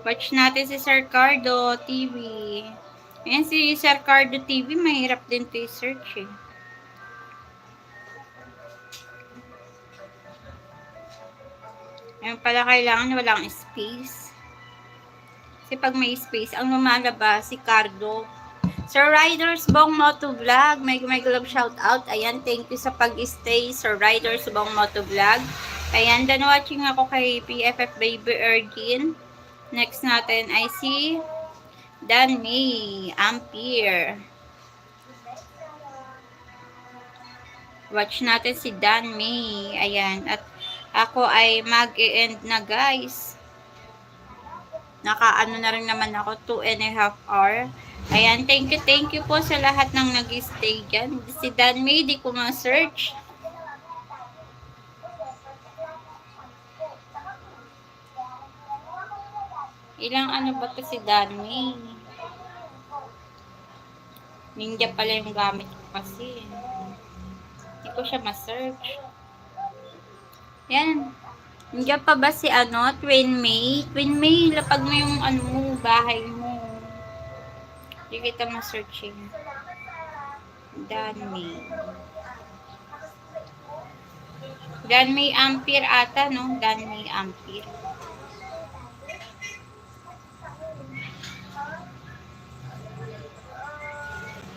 Watch natin si Sir Cardo TV. Ayan, si Sir Cardo TV, mahirap din to i-search eh. Ayan pala, kailangan walang space. Kasi pag may space, ang lumalabas si Cardo. Sir Riders Bong Moto Vlog, may love shout out. Ayan, thank you sa pag-stay, Sir Riders Bong Moto Vlog. Ayan, dan watching ako kay PFF Baby Ergin. Next natin ay si Dan May Ampere. Watch natin si Dan May. Ayan, at ako ay mag-e-end na guys. Nakaano na rin naman ako, 2.5 hour. Ayan, thank you po sa lahat ng nag-stay dyan. Si Dan May, di ko ma-search. Ilang ano ba to si Dan May? Ninja pala yung gamit ko kasi. Hindi ko siya ma-search. Yan. Nandiyan pa ba si ano, Twin May? Twin May, lapag mo yung ano mo, bahay mo. Hindi kita ma-searching. Dan May. Dan May Ampere ata, no? Dan May Ampere.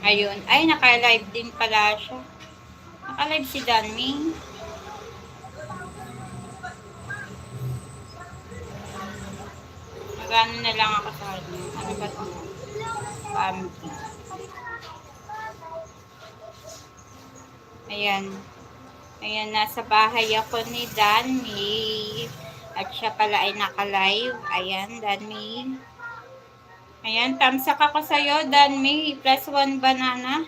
Ayun. Ay, naka-live din pala siya. Naka-live si Dan May. Magano na lang ako sa ano. Ano ba ito? Pampi. Ayan. Ayan, nasa bahay ako ni Dan May. At siya pala ay naka-live. Ayan, Dan May. Ayan, thumbs up ako sa'yo, Dan May. +1 banana.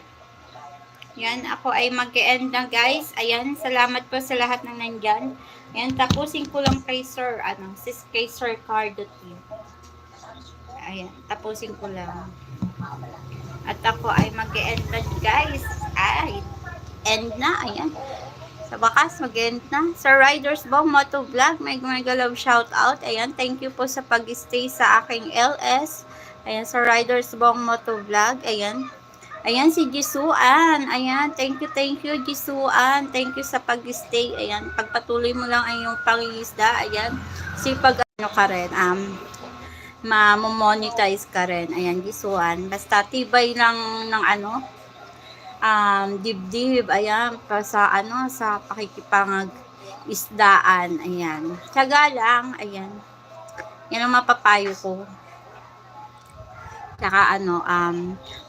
Ayan, ako ay mag-e-end na guys. Ayan, salamat po sa lahat ng nandyan. Ayan, tapusin ko lang kay Sir, kay Sir Cardo team. Ayan, tapusin ko lang. At ako ay mag-e-end na guys. Ay, end na. Ayan. Sa bakas, mag-end na. Sir Riders Bong Moto Vlog, may love shout out. Ayan, thank you po sa pag-stay sa aking LS. Ayan, Sir Riders Bong Moto Vlog. Ayan. Ayan, si Jisuan. Ayan, thank you, Jisuan. Thank you sa pag-stay. Ayan, pagpatuloy mo lang ay yung pangingisda. Ayan, sipag ano ka rin, ma-monetize ka rin. Ayan, Jisuan. Basta tibay lang ng ano, dibdib, ayan, pa sa ano, sa pakikipangag isdaan, ayan. Tiyaga lang, ayan. Yan ang mapapayo ko. Saka ano,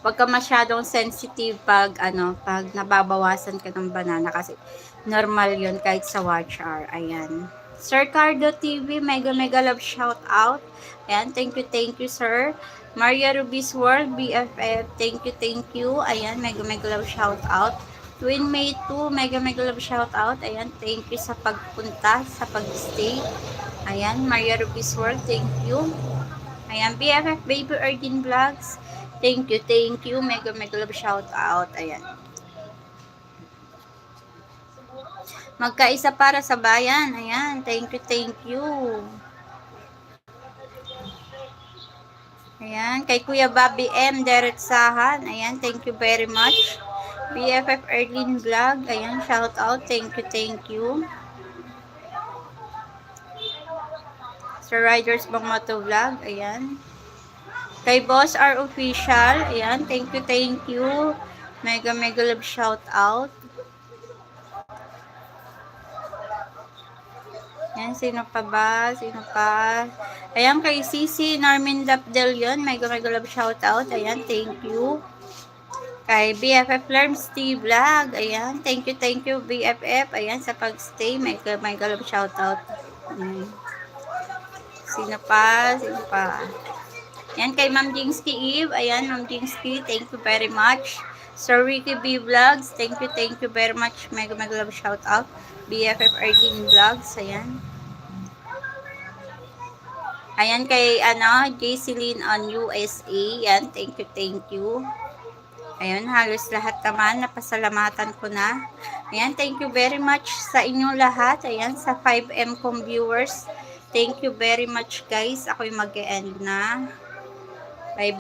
wag ka masyadong sensitive pag ano, pag nababawasan ka ng banana kasi normal 'yun kahit sa watch hour. Ayan. Sir Cardo TV, mega love shout out. Ayan, thank you sir. Maria Ruby's World, BFF, thank you. Ayan, mega love shout out. Twin May 2, mega love shout out. Ayan, thank you sa pagpunta, sa pag-stay. Ayan, Maria Ruby's World, thank you. Ayan, BFF Baby Ergin Vlogs. Thank you. Mega love shout out. Ayan. Magkaisa para sa bayan. Ayan, thank you. Ayan, kay Kuya Bobby M. Deretsahan. Ayan, thank you very much. BFF Ergin Vlog. Ayan, shout out. Thank you. Sir Riders Bang Moto Vlog. Ayan. Kay Boss R Official. Ayan, thank you. Mega love shout out. Ayan, sino pa ba? Ayan, kay CC Norman Dapdel yun. Mega love shout out. Ayan, thank you. Kay BFF Lerms T Vlog. Ayan, thank you BFF. Ayan, sa pag-stay. Mega love shout out. Ayan. Sino pa? Ayan, kay Ma'am Jingsky Eve. Ayan, Ma'am Jingsky, thank you very much. Sir Ricky B Vlogs, thank you very much. Mega love shout out. BFF Ergin Vlogs, ayan. Ayan, kay JCLyn on USA. Ayan, thank you. Ayan, halos lahat naman, napasalamatan ko na. Ayan, thank you very much sa inyong lahat. Ayan, sa 5M kong viewers. Thank you very much guys. Ako'y mag-e-end na.